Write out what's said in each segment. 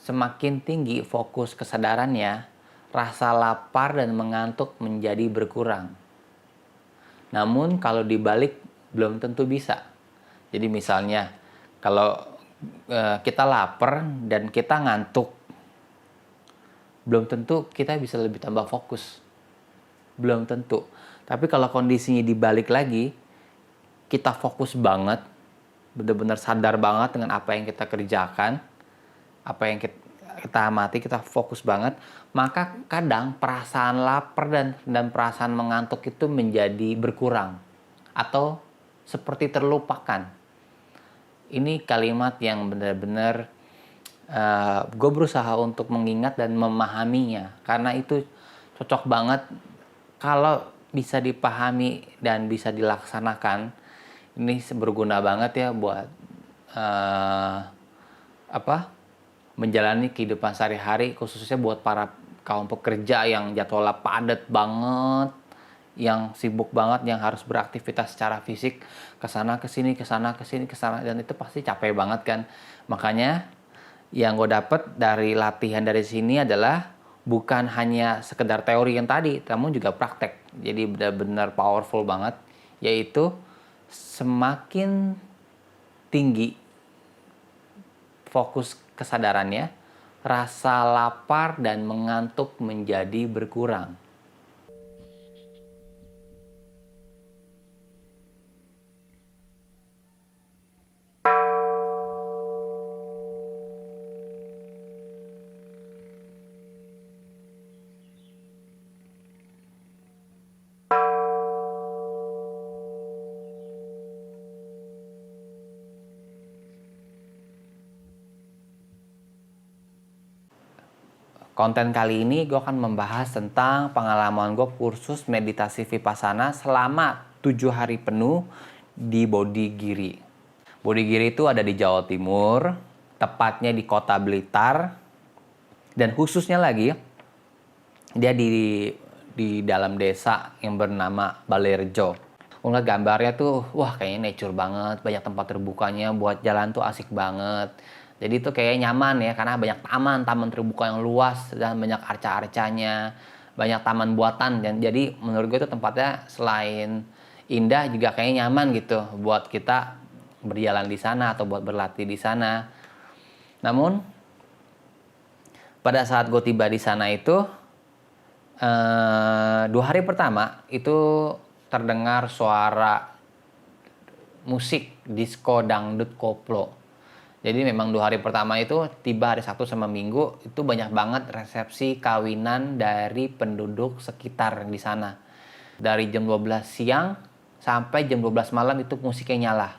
Semakin tinggi fokus kesadarannya, rasa lapar dan mengantuk menjadi berkurang. Namun kalau dibalik belum tentu bisa. Jadi misalnya kalau kita lapar dan kita ngantuk, belum tentu kita bisa lebih tambah fokus. Belum tentu. Tapi kalau kondisinya dibalik lagi, kita fokus banget, benar-benar sadar banget dengan apa yang kita kerjakan, apa yang kita amati, kita fokus banget, maka kadang perasaan lapar dan perasaan mengantuk itu menjadi berkurang atau seperti terlupakan. Ini kalimat yang benar-benar gue berusaha untuk mengingat dan memahaminya, karena itu cocok banget kalau bisa dipahami dan bisa dilaksanakan. Ini berguna banget ya buat menjalani kehidupan sehari-hari, khususnya buat para kaum pekerja yang jadwalnya padat banget, yang sibuk banget, yang harus beraktivitas secara fisik kesana kesini, dan itu pasti capek banget kan. Makanya yang gue dapet dari latihan dari sini adalah bukan hanya sekedar teori yang tadi, namun juga praktek. Jadi benar-benar powerful banget, yaitu semakin tinggi fokus kesadarannya, rasa lapar dan mengantuk menjadi berkurang. Konten kali ini gue akan membahas tentang pengalaman gue kursus meditasi Vipassana selama 7 hari penuh di Bodigiri. Bodigiri itu ada di Jawa Timur, tepatnya di Kota Blitar, dan khususnya lagi dia di dalam desa yang bernama Balerjo. Ngeliat gambarnya tuh, wah kayaknya nature banget, banyak tempat terbukanya, buat jalan tuh asik banget. Jadi itu kayak nyaman ya, karena banyak taman terbuka yang luas dan banyak arca-arcanya, banyak taman buatan. Dan jadi menurut gue itu tempatnya selain indah juga kayaknya nyaman gitu buat kita berjalan di sana atau buat berlatih di sana. Namun pada saat gue tiba di sana itu 2 hari pertama itu terdengar suara musik disco dangdut koplo. Jadi memang 2 hari pertama itu, tiba hari Sabtu sama Minggu, itu banyak banget resepsi kawinan dari penduduk sekitar di sana. Dari jam 12 siang sampai jam 12 malam itu musiknya nyala.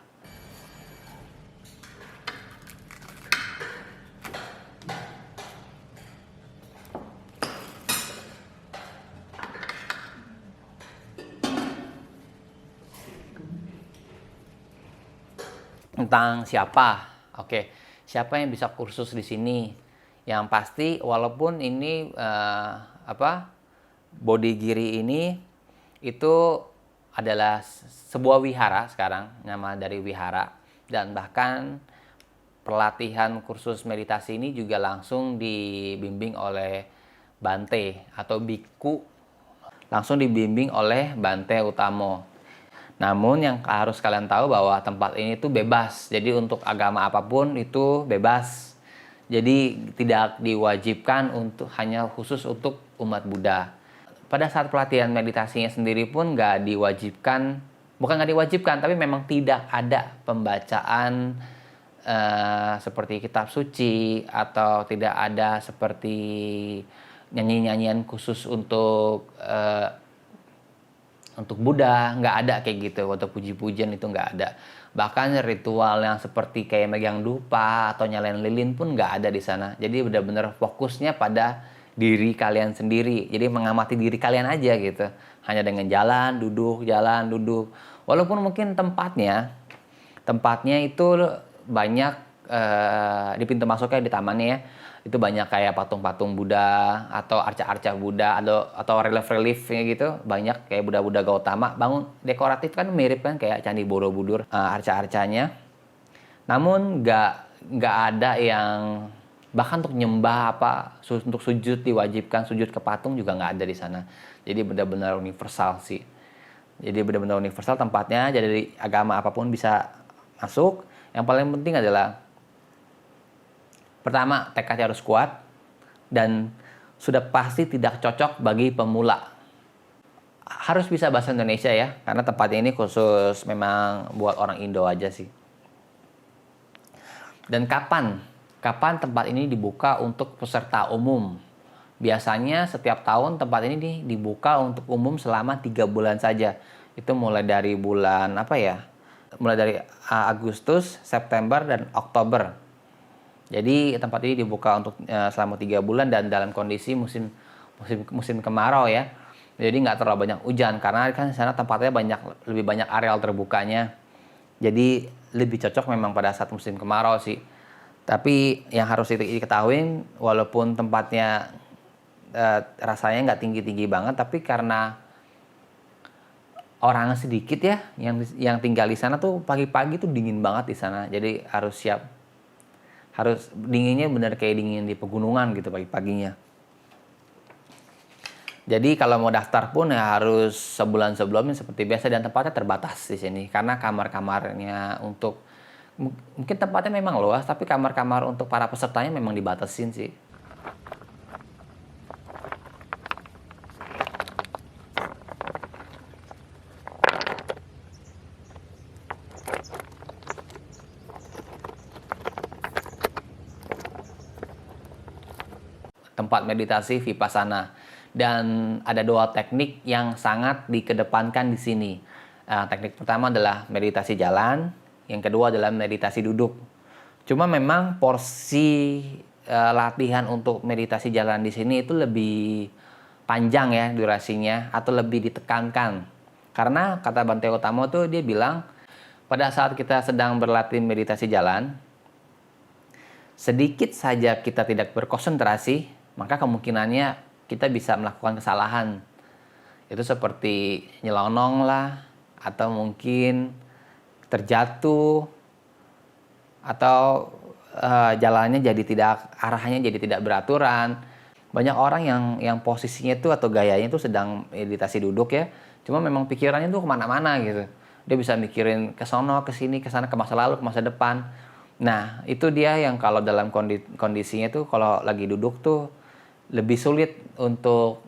Tentang siapa? Oke, siapa yang bisa kursus di sini? Yang pasti, walaupun ini Bodigiri ini itu adalah sebuah wihara sekarang, nama dari wihara, dan bahkan pelatihan kursus meditasi ini juga langsung dibimbing oleh Bante atau biku, langsung dibimbing oleh Bante Utamo. Namun yang harus kalian tahu bahwa tempat ini tuh bebas. Jadi untuk agama apapun itu bebas. Jadi tidak diwajibkan untuk hanya khusus untuk umat Buddha. Pada saat pelatihan meditasinya sendiri pun nggak diwajibkan, bukan nggak diwajibkan, tapi memang tidak ada pembacaan seperti kitab suci, atau tidak ada seperti nyanyi-nyanyian khusus untuk Buddha, nggak ada kayak gitu. Untuk puji-pujian itu nggak ada. Bahkan ritual yang seperti kayak megang dupa atau nyalain lilin pun nggak ada di sana. Jadi benar-benar fokusnya pada diri kalian sendiri. Jadi mengamati diri kalian aja gitu. Hanya dengan jalan, duduk. Walaupun mungkin tempatnya itu banyak di pintu masuknya di tamannya ya, itu banyak kayak patung-patung Buddha atau arca-arca Buddha atau relief-reliefnya gitu, banyak kayak Buddha-Buddha Gautama, bangun dekoratif kan, mirip kan kayak Candi Borobudur arca-arcanya. Namun nggak ada yang Bahkan untuk nyembah untuk sujud diwajibkan sujud ke patung juga nggak ada di sana. Jadi benar-benar universal sih. Jadi benar-benar universal tempatnya, jadi agama apapun bisa masuk. Yang paling penting adalah pertama tekadnya harus kuat dan sudah pasti tidak cocok bagi pemula. Harus bisa bahasa Indonesia ya, karena tempatnya ini khusus memang buat orang Indo aja sih. Dan kapan tempat ini dibuka untuk peserta umum? Biasanya setiap tahun tempat ini dibuka untuk umum selama 3 bulan saja. Itu mulai dari bulan apa ya? Mulai dari Agustus, September, dan Oktober. Jadi tempat ini dibuka untuk selama 3 bulan dan dalam kondisi musim kemarau ya. Jadi nggak terlalu banyak hujan karena kan di sana tempatnya lebih banyak areal terbukanya. Jadi lebih cocok memang pada saat musim kemarau sih. Tapi yang harus diketahui, walaupun tempatnya rasanya nggak tinggi-tinggi banget, tapi karena orang sedikit ya, yang tinggal di sana tuh pagi-pagi tuh dingin banget di sana. Jadi harus siap, harus dinginnya bener kayak dingin di pegunungan gitu pagi-paginya. Jadi kalau mau daftar pun ya harus sebulan sebelumnya seperti biasa, dan tempatnya terbatas di sini karena kamar-kamarnya untuk mungkin tempatnya memang luas, tapi kamar-kamar untuk para pesertanya memang dibatasin sih. Tempat meditasi Vipassana. Dan ada 2 teknik yang sangat dikedepankan di sini. Teknik pertama adalah meditasi jalan, yang kedua adalah meditasi duduk. Cuma memang porsi latihan untuk meditasi jalan di sini itu lebih panjang ya durasinya, atau lebih ditekankan. Karena kata Bante Utamo tuh dia bilang pada saat kita sedang berlatih meditasi jalan, sedikit saja kita tidak berkonsentrasi, maka kemungkinannya kita bisa melakukan kesalahan. Itu seperti nyelonong lah, atau mungkin terjatuh, atau jalannya arahnya jadi tidak beraturan. Banyak orang yang posisinya itu atau gayanya itu sedang meditasi duduk ya, cuma memang pikirannya tuh kemana-mana gitu. Dia bisa mikirin ke sono, ke sini, ke sana, ke masa lalu, ke masa depan. Nah, itu dia yang kalau dalam kondisinya tuh kalau lagi duduk tuh lebih sulit untuk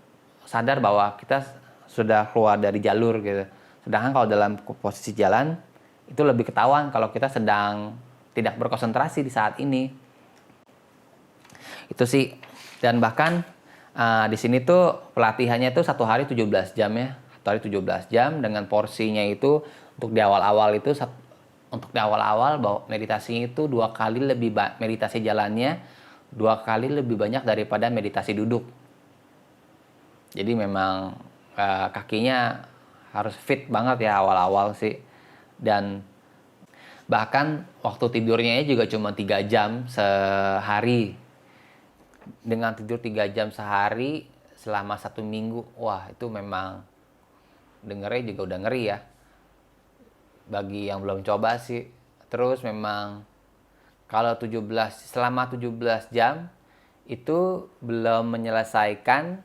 sadar bahwa kita sudah keluar dari jalur gitu. Sedangkan kalau dalam posisi jalan itu lebih ketahuan kalau kita sedang tidak berkonsentrasi di saat ini. Itu sih. Dan bahkan di sini tuh pelatihannya tuh 1 hari 17 jam ya. 1 hari 17 jam dengan porsinya itu untuk di awal-awal bahwa meditasinya itu 2 kali lebih meditasi jalannya 2 kali lebih banyak daripada meditasi duduk. Jadi memang kakinya harus fit banget ya awal-awal sih. Dan bahkan waktu tidurnya juga cuma 3 jam sehari. Dengan tidur 3 jam sehari selama 1 minggu, wah itu memang dengernya juga udah ngeri ya. Bagi yang belum coba sih. Terus memang kalau selama 17 jam itu belum menyelesaikan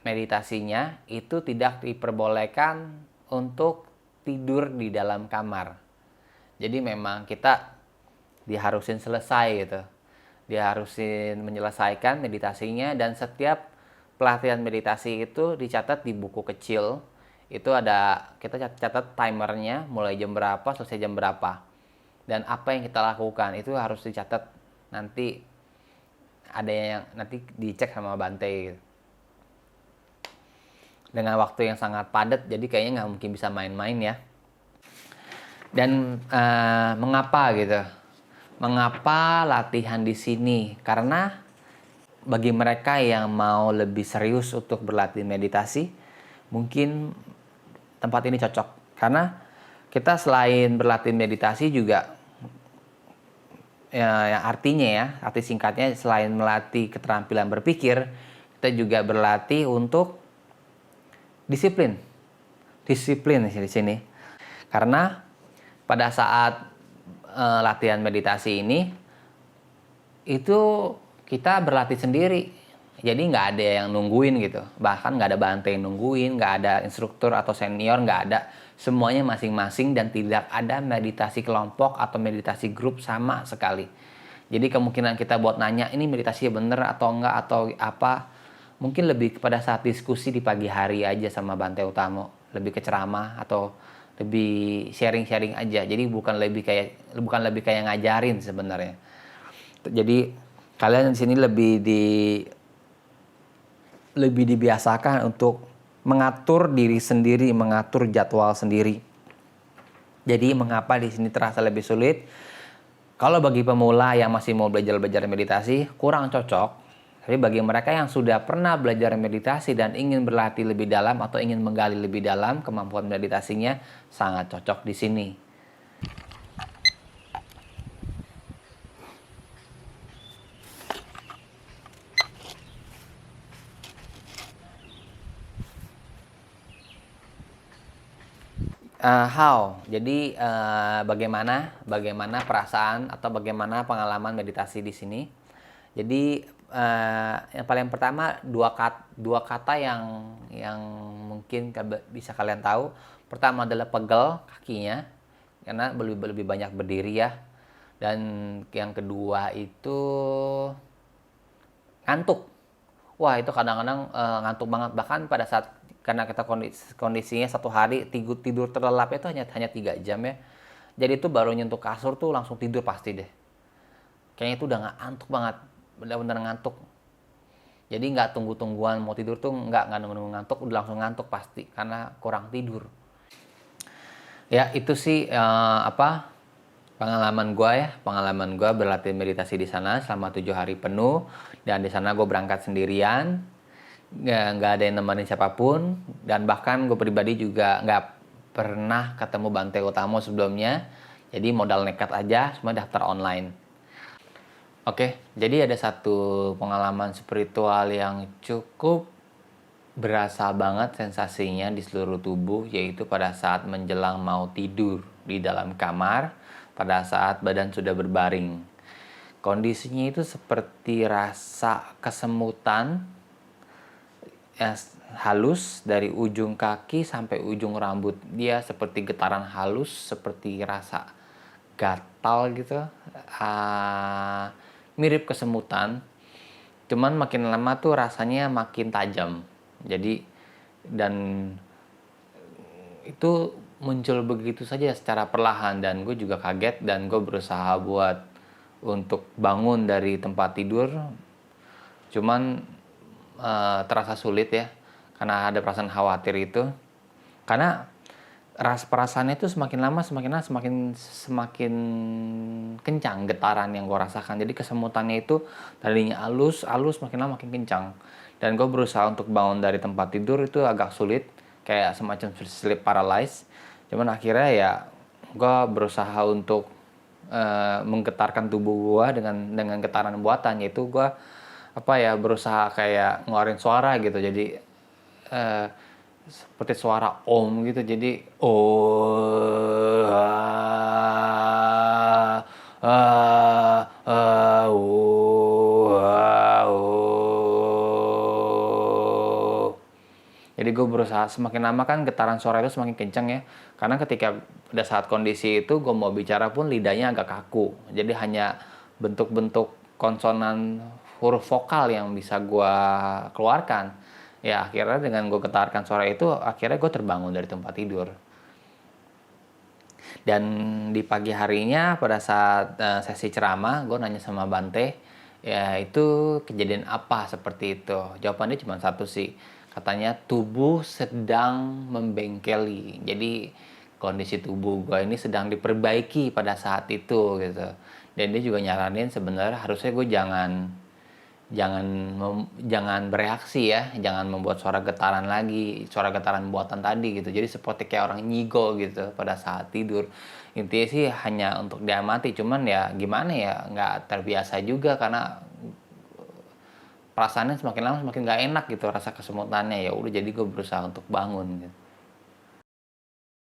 meditasinya, itu tidak diperbolehkan untuk tidur di dalam kamar. Jadi memang kita diharusin selesai gitu. Diharusin menyelesaikan meditasinya, dan setiap pelatihan meditasi itu dicatat di buku kecil. Itu kita catat timernya mulai jam berapa, selesai jam berapa. Dan apa yang kita lakukan itu harus dicatat, nanti ada yang nanti dicek sama Bante gitu. Dengan waktu yang sangat padat, jadi kayaknya nggak mungkin bisa main-main ya. Dan mengapa gitu? Mengapa latihan di sini? Karena bagi mereka yang mau lebih serius untuk berlatih meditasi, mungkin tempat ini cocok. Karena kita selain berlatih meditasi juga yang arti singkatnya selain melatih keterampilan berpikir, kita juga berlatih untuk disiplin di sini. Karena pada saat latihan meditasi ini itu kita berlatih sendiri. Jadi nggak ada yang nungguin gitu. Bahkan nggak ada Bante yang nungguin, nggak ada instruktur atau senior, nggak ada. Semuanya masing-masing dan tidak ada meditasi kelompok atau meditasi grup sama sekali. Jadi kemungkinan kita buat nanya ini meditasi bener atau enggak atau apa, mungkin lebih kepada saat diskusi di pagi hari aja sama Bante Utamo. Lebih ke ceramah atau lebih sharing-sharing aja. Jadi bukan lebih kayak ngajarin sebenarnya. Jadi kalian di sini lebih dibiasakan untuk mengatur diri sendiri, mengatur jadwal sendiri. Jadi mengapa di sini terasa lebih sulit? Kalau bagi pemula yang masih mau belajar meditasi, kurang cocok. Tapi bagi mereka yang sudah pernah belajar meditasi dan ingin berlatih lebih dalam atau ingin menggali lebih dalam kemampuan meditasinya, sangat cocok di sini. Jadi bagaimana perasaan atau bagaimana pengalaman meditasi di sini? Jadi yang paling pertama dua kata yang mungkin bisa kalian tahu. Pertama adalah pegel kakinya karena lebih banyak berdiri ya. Dan yang kedua itu ngantuk. Wah itu kadang-kadang ngantuk banget, bahkan pada saat karena kita kondisinya satu hari tidur terlelap itu hanya 3 jam ya. Jadi itu baru nyentuh kasur tuh langsung tidur pasti deh. Kayaknya itu udah ngantuk banget, benar-benar ngantuk. Jadi nggak tunggu-tungguan mau tidur tuh nggak nunggu ngantuk, udah langsung ngantuk pasti karena kurang tidur. Ya itu sih pengalaman gue berlatih meditasi di sana selama 7 hari penuh. Dan di sana gue berangkat sendirian, nggak ada yang nemenin siapapun. Dan bahkan gue pribadi juga nggak pernah ketemu Bante Utamo sebelumnya. Jadi modal nekat aja, semua daftar online. Oke, jadi ada satu pengalaman spiritual yang cukup berasa banget sensasinya di seluruh tubuh, yaitu pada saat menjelang mau tidur di dalam kamar, pada saat badan sudah berbaring. Kondisinya itu seperti rasa kesemutan halus dari ujung kaki sampai ujung rambut. Dia seperti getaran halus, seperti rasa gatal gitu. Mirip kesemutan. Cuman makin lama tuh rasanya makin tajam. Jadi dan itu muncul begitu saja secara perlahan dan gue juga kaget dan gue berusaha buat untuk bangun dari tempat tidur. Cuman terasa sulit ya karena ada perasaan khawatir itu. Karena perasaannya itu semakin lama semakin kencang getaran yang gue rasakan. Jadi kesemutannya itu tadinya halus makin lama makin kencang. Dan gue berusaha untuk bangun dari tempat tidur itu agak sulit, kayak semacam sleep paralysis. Cuman akhirnya ya gue berusaha untuk menggetarkan tubuh gue dengan getaran buatan, yaitu gue berusaha kayak ngeluarin suara gitu. Jadi seperti suara om gitu, jadi jadi gue berusaha semakin lama kan getaran suara itu semakin kencang ya, karena ketika pada saat kondisi itu gue mau bicara pun lidahnya agak kaku, jadi hanya bentuk-bentuk konsonan huruf vokal yang bisa gue keluarkan. Ya akhirnya dengan gue getarkan suara itu, akhirnya gue terbangun dari tempat tidur. Dan di pagi harinya pada saat sesi ceramah, gue nanya sama Bante, ya itu kejadian apa seperti itu. Jawabannya cuma satu sih, katanya tubuh sedang membengkeli. Jadi kondisi tubuh gue ini sedang diperbaiki pada saat itu gitu. Dan dia juga nyaranin sebenarnya harusnya gue jangan bereaksi ya, jangan membuat suara getaran lagi, suara getaran buatan tadi gitu. Jadi seperti kayak orang nyigo gitu pada saat tidur. Intinya sih hanya untuk diamati, cuman ya gimana ya, nggak terbiasa juga karena perasaannya semakin lama semakin nggak enak gitu, rasa kesemutannya. Ya udah, jadi gue berusaha untuk bangun gitu.